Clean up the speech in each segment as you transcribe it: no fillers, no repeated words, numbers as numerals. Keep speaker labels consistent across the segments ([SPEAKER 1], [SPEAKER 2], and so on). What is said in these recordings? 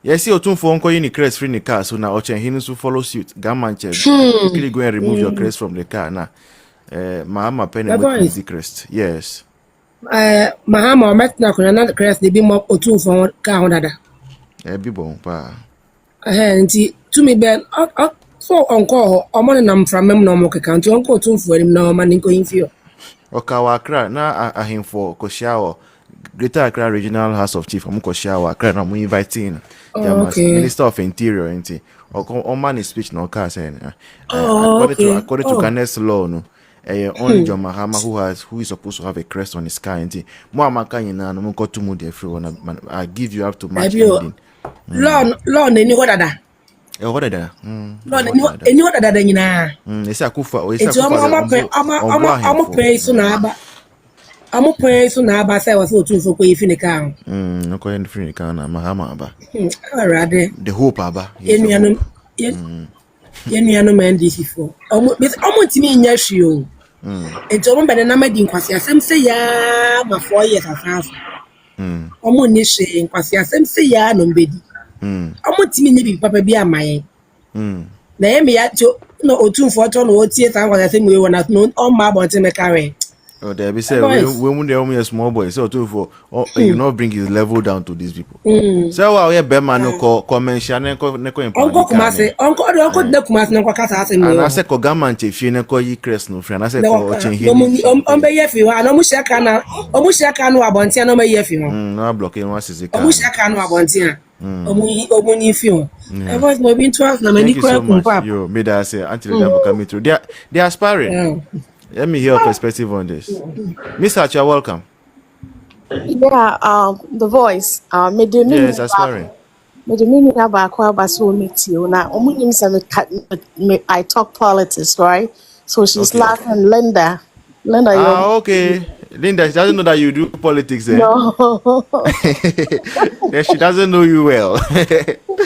[SPEAKER 1] Yes, you tune for uncle in crest free in the car, so now Ochen Hinus will follow suit. Gamma quickly go and remove your crest from the car now. Mahama penny with easy crest. Yes.
[SPEAKER 2] Mahama met na kuna crest the be more otu for car honda.
[SPEAKER 1] Be bon pa.
[SPEAKER 2] Nti to me ben so uncle or money nam from mem no mo keka nti uncle otu for him na man nko infio.
[SPEAKER 1] Okawa Accra na ahim for Koshiawo Greater Accra Regional House of Chief from Koshiawo Accra na mu inviting Minister of Interior enti man is speech no car saying according to Ghana's law no only John Mahama who is supposed to have a crest on his car enti mo amaka nyina no mo to mu dey free one I give you up to match ending
[SPEAKER 2] Law ni what ada
[SPEAKER 1] what ada
[SPEAKER 2] any what ada nyina
[SPEAKER 1] ese akufa
[SPEAKER 2] ama pay so na aba amo pay so na aba say was otu for koyi fini kan
[SPEAKER 1] no ko end fini kan na Mahama aba
[SPEAKER 2] already
[SPEAKER 1] the hope aba
[SPEAKER 2] yenu man this for omo timi nya hwe o enti omo bede na madi nkwase asem say ya ma 4 years asas omo ni hwe nkwase asem say ya no mbedi omo timi nya bi papa bi amaye na yemi ya jo no otu for to no otie san kwase asem we wona no on ma bonte me carry.
[SPEAKER 1] Oh, there be say when they only a small boy, so too for you not bring his level down to these people. So while we be man no convention neko
[SPEAKER 2] Uncle Kumase, uncle de Kumase no kasa ase me.
[SPEAKER 1] And I say ko gaman che fie neko yi crest no friend. I say ko chen here.
[SPEAKER 2] On be yefi wa no mu shaka na no abontia no be yefi ho.
[SPEAKER 1] No block him was is
[SPEAKER 2] o mu shaka no abontia. O mu ni fi ho. I was mo bin 12 na mani kwa kumpa.
[SPEAKER 1] Yo, me that say until they coming through. They are aspiring. Let me hear your perspective on this. Miss Hajj, you're welcome.
[SPEAKER 3] Yeah, the voice.
[SPEAKER 1] Yes, aspiring.
[SPEAKER 3] I talk politics, right? So she's laughing, Linda.
[SPEAKER 1] Okay. Linda, she doesn't know that you do politics.
[SPEAKER 3] No.
[SPEAKER 1] Yeah, she doesn't know you well.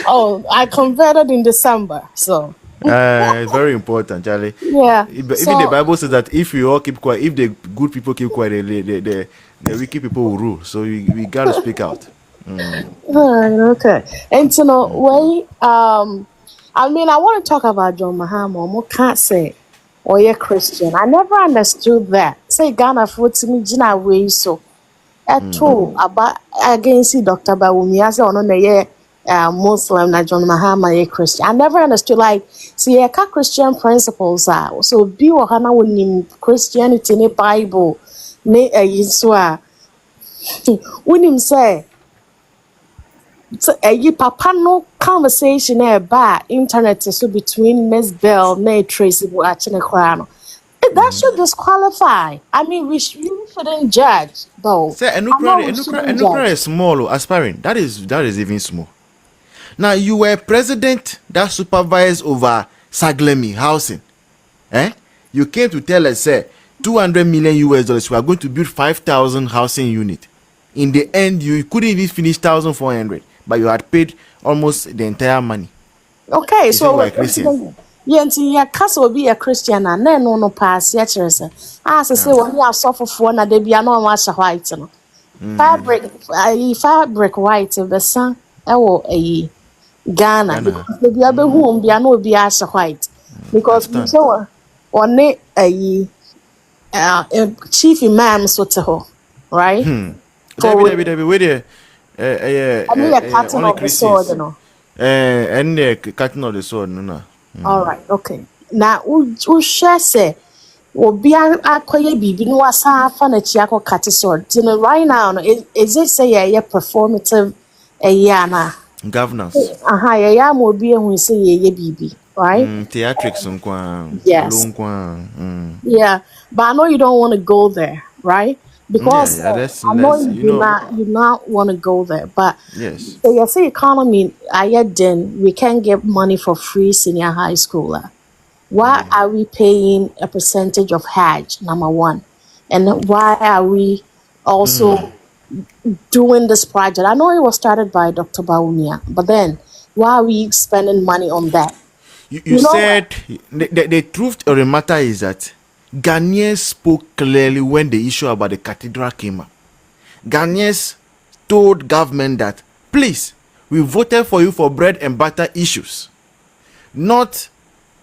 [SPEAKER 3] Oh, I converted in December, so.
[SPEAKER 1] It's very important, Charlie.
[SPEAKER 3] Yeah.
[SPEAKER 1] Even the Bible says that if we all keep quiet, if the good people keep quiet, the wicked people will rule. So we gotta speak out.
[SPEAKER 3] Okay. And you know, I mean, I want to talk about John Mahama. I can't say, or you're Christian. I never understood that. Say Ghana for to me, Gina way so. At all about against Dr. Bawumi. I said, no, Muslim na John Mahama a Christian. I never understood see Ayɛka Christian principles are so be or hana when Christianity ne Bible ne so when him say so papa no conversation about internet so between Miss Bell ne Tracy Buachine Krano. That should disqualify. I mean, we shouldn't judge though.
[SPEAKER 1] Say Enukra is small aspiring. That is even small. Now you were president that supervised over Saglemi housing. You came to tell us, say, $200 million we are going to build 5,000 housing units. In the end, you couldn't even finish 1,400, but you had paid almost the entire money.
[SPEAKER 3] Okay,
[SPEAKER 1] so like Christian.
[SPEAKER 3] Yeah, cause will be a Christian and then no pass yet. As I say, when you are suffer for na they be no wash white. Fabric white the sun. A Ghana because the other home be no be as white because we saw on a chief imam sort of right.
[SPEAKER 1] With
[SPEAKER 3] a cutting of the sword, no.
[SPEAKER 1] And the cutting of the sword, no.
[SPEAKER 3] All right, okay. Now, who share say, will be a quiet baby no was half an chiako cut sword. You know, right now, is it say a performative a yana?
[SPEAKER 1] Governance.
[SPEAKER 3] Yeah, will be a we say ye baby, right?
[SPEAKER 1] Theatrics
[SPEAKER 3] yes. Yeah, but I know you don't want to go there, right? Because I know you not want to go there, but
[SPEAKER 1] yes.
[SPEAKER 3] So you say economy, then we can't get money for free senior high schooler. Why are we paying a percentage of Hajj, number one? And why are we also doing this project? I know it was started by Dr. Bawumia, but then why are we spending money on that?
[SPEAKER 1] You said the truth of the matter is that Ghanaians spoke clearly when the issue about the cathedral came up. Ghanaians told government that, please, We voted for you for bread and butter issues, not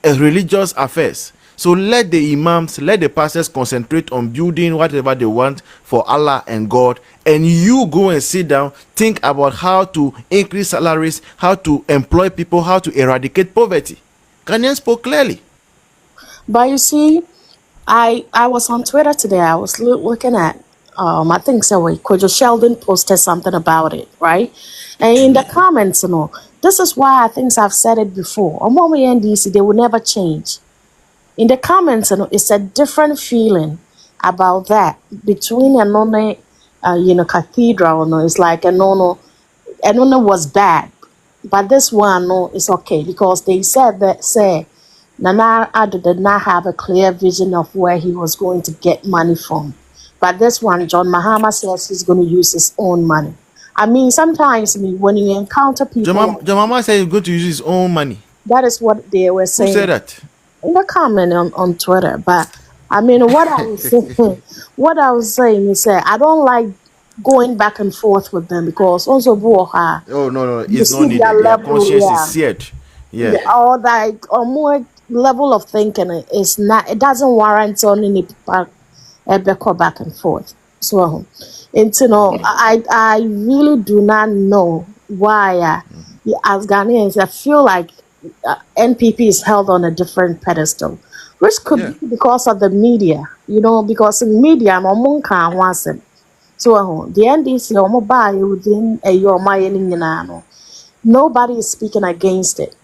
[SPEAKER 1] a religious affairs. So let the imams, let the pastors concentrate on building whatever they want for Allah and God, and you go and sit down, think about how to increase salaries, how to employ people, how to eradicate poverty. Ghanaians spoke clearly.
[SPEAKER 3] But you see, I was on Twitter today. I was looking at I think so. Kojo Sheldon posted something about it, right? And in the comments, this is why I think I've said it before. On NDC, they will never change. In the comments, it's a different feeling about that between a non, cathedral. It's like a no, was bad, but this one is okay because they said that Nana Addo did not have a clear vision of where he was going to get money from. But this one, John Mahama says he's going to use his own money. I mean, sometimes when you encounter people...
[SPEAKER 1] John Mahama said he's going to use his own money.
[SPEAKER 3] That is what they were saying.
[SPEAKER 1] Who said that?
[SPEAKER 3] In the comment on Twitter. But, I mean, what I was saying is that I don't like going back and forth with them because also...
[SPEAKER 1] Oh, no, it's not needed. Their conscience is seared. Yeah.
[SPEAKER 3] Or like, or more level of thinking is not... It doesn't warrant on any... back and forth. So, and I really do not know why as Ghanaians I feel like NPP is held on a different pedestal, which could be because of the media. Because in media, so the NDC within nobody is speaking against it.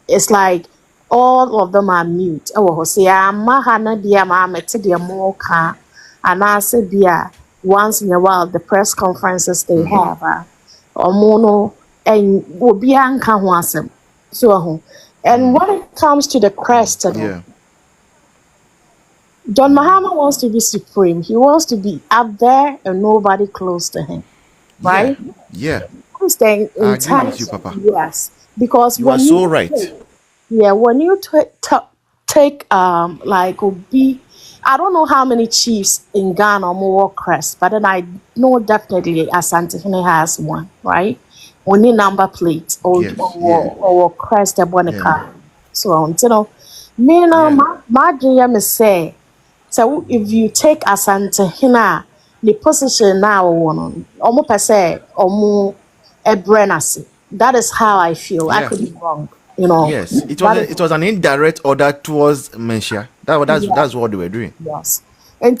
[SPEAKER 3] It's like all of them are mute. Say mahana dia ma mete dia mo ka anase bia once in a while the press conferences they have omono and obi anka ho asem. So and when it comes to the crest, John Mahama wants to be supreme. He wants to be up there and nobody close to him. Right?
[SPEAKER 1] Yeah.
[SPEAKER 3] He's staying in
[SPEAKER 1] I agree with you, Papa.
[SPEAKER 3] Yes. Because
[SPEAKER 1] you are so right.
[SPEAKER 3] Yeah, when you take like Obi, I don't know how many chiefs in Ghana more crest, but then I know definitely Asante has one, right? Only number plate or crest upon a car. So me my dream is say, so if you take Asante the position now almost per se or a brenasi. That is how I feel. I could be wrong.
[SPEAKER 1] Yes, it was an indirect order towards Menchia. That's what they were doing.
[SPEAKER 3] Yes, and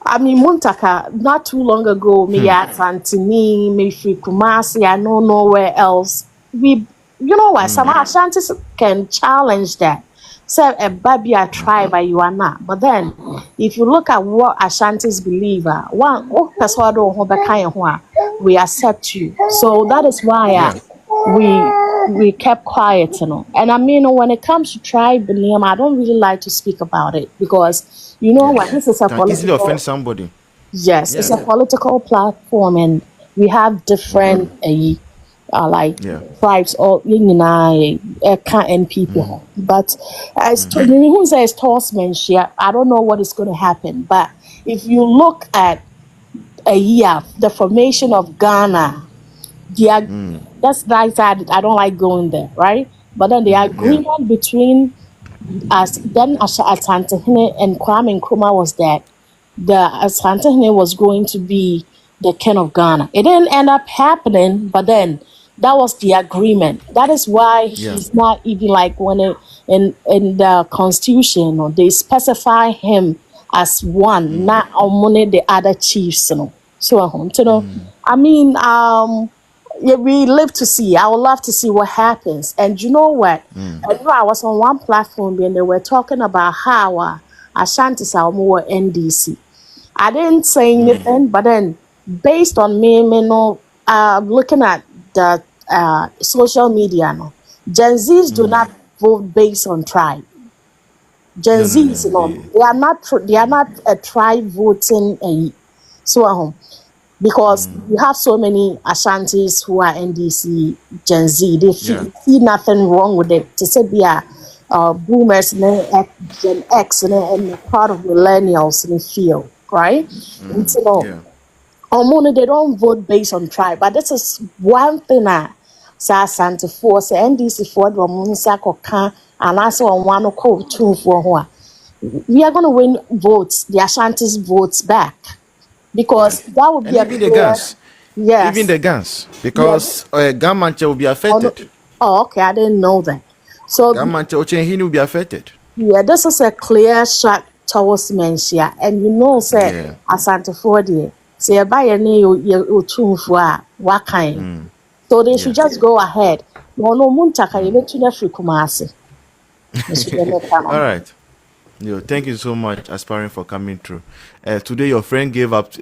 [SPEAKER 3] I mean, Muntaka, not too long ago, me at Antini, me free Kumasi, I don't know where else. Some Ashantis can challenge that. So a baby a tribe you are not. But then, if you look at what Ashantis believe, we accept you. So that is why we kept quiet, And I mean, when it comes to tribalism, I don't really like to speak about it because what this is
[SPEAKER 1] can easily offend somebody.
[SPEAKER 3] Yes, it's a political platform, and we have different tribes or and people. But as to who says horsemanship, I don't know what is going to happen. But if you look at the formation of Ghana, that's right side. I don't like going there, right? But then the agreement between us, then Asante and Kwame Nkrumah was that the Asante was going to be the king of Ghana. It didn't end up happening, but then that was the agreement. That is why he's not even like when in the constitution, they specify him as one, not among the other chiefs. So I mean, we live to see. I would love to see what happens. And you know what? I was on one platform and they were talking about how Ashantis are more NDC. I didn't say anything, but then based on me, looking at the social media, Gen Zs do not vote based on tribe. Gen Zs, they are not a tribe voting. Because you have so many Ashantis who are NDC, Gen Z, they see nothing wrong with it. To say they are boomers, Gen X, and part of millennials in the field, right? Money, they don't vote based on tribe. But this is one thing I say Santa for say NDC for the Munsa Koka and also on one call two for one. We are gonna win votes, the Ashantis votes back. Because that would
[SPEAKER 1] And
[SPEAKER 3] be a
[SPEAKER 1] even the
[SPEAKER 3] clear
[SPEAKER 1] guns.
[SPEAKER 3] yes.
[SPEAKER 1] Even the guns.
[SPEAKER 3] Yeah.
[SPEAKER 1] Because gun mancha will be affected.
[SPEAKER 3] Oh, okay, I didn't know that. So
[SPEAKER 1] Gun mancha will be affected.
[SPEAKER 3] yeah, this is a clear shot towards Mensia, and you know, say
[SPEAKER 1] Yeah.
[SPEAKER 3] Asante Fordy, say a buyer near you two for what kind. So they should
[SPEAKER 1] Yeah.
[SPEAKER 3] just go ahead. No, no, Muntaka, you need to the free Kumasi.
[SPEAKER 1] All right. Yo, thank you so much, Aspiring, for coming through. Today, your friend gave out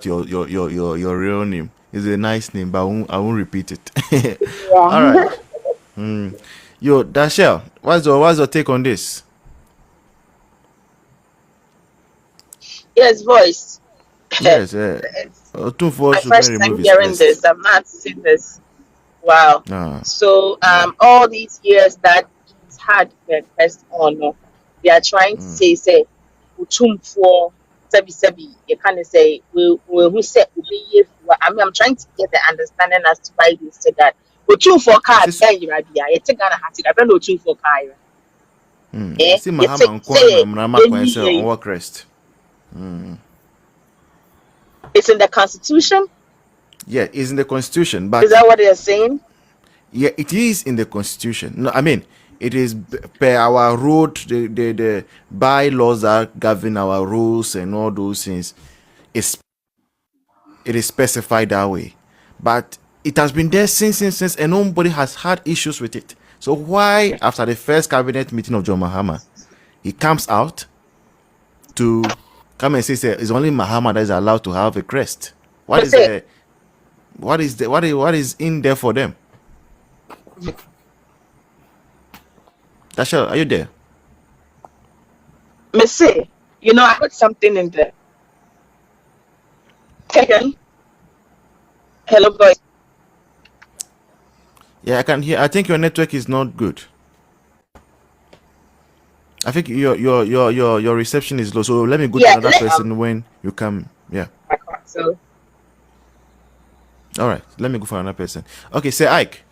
[SPEAKER 1] your real name. It's a nice name, but I won't repeat it. All right. Yo, Dashel, what's your take on this?
[SPEAKER 4] Yes, voice.
[SPEAKER 1] Yes,
[SPEAKER 4] My first time hearing this. I've not seen this. Wow. So all these years that he's had the best honor, they are trying to say utum for sebi. You can't say we who said I mean, I'm trying to get the understanding as to why they say that utum for car then you might be I take Ghana hat. I don't know utum for car.
[SPEAKER 1] See Mahama on what crest.
[SPEAKER 4] It's in the constitution.
[SPEAKER 1] Yeah, it's in the constitution, but
[SPEAKER 4] is that what they're saying?
[SPEAKER 1] Yeah, it is in the constitution. No, I mean it is per our road, the bylaws that govern our rules and all those things. It is specified that way, but it has been there since, and nobody has had issues with it. So why, after the first cabinet meeting of John Mahama, he comes out to come and say it's only Mahama that is allowed to have a crest? What is in there for them? Dasha, are you there?
[SPEAKER 4] Missy, I put something in there. Okay. Hello, boys.
[SPEAKER 1] Yeah, I can hear. I think your network is not good. I think your reception is low. So let me go to another person when you come. Yeah.
[SPEAKER 4] So.
[SPEAKER 1] All right. Let me go for another person. Okay, say Ike.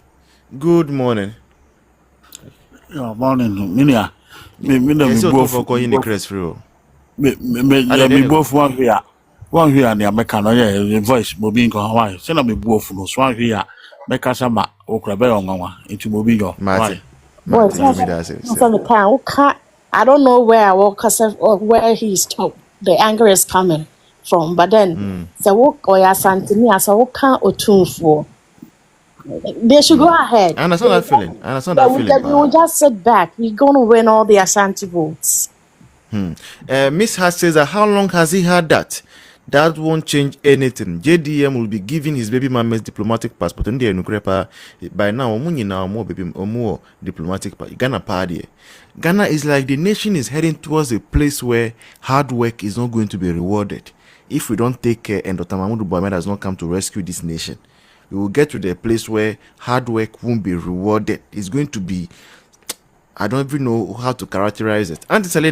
[SPEAKER 1] Good morning.
[SPEAKER 5] Yeah, morning. Minia. Me
[SPEAKER 1] both for calling the crest free.
[SPEAKER 5] Me both one here. One here near Mecano, yeah, voice, Bobin Hawaii. Send me both no swan here. Mecasama, Okrabe on one into Mobingo.
[SPEAKER 1] Martin,
[SPEAKER 3] I don't know where I walk or where he's talk. The anger is coming from, but then the walk or Santini as a walker or two for. They should go ahead.
[SPEAKER 1] I understand that feeling.
[SPEAKER 3] We will just sit back. We're going to win all the Ashanti votes.
[SPEAKER 1] Miss Hart says that how long has he had that? That won't change anything. JDM will be giving his baby mama's diplomatic passport. And by now, more baby more diplomatic passport. Ghana party. Ghana is like the nation is heading towards a place where hard work is not going to be rewarded. If we don't take care and Dr. Mahmoud Buhari has not come to rescue this nation, we will get to the place where hard work won't be rewarded. It's going to be, I don't even know how to characterize it. Auntie Selena.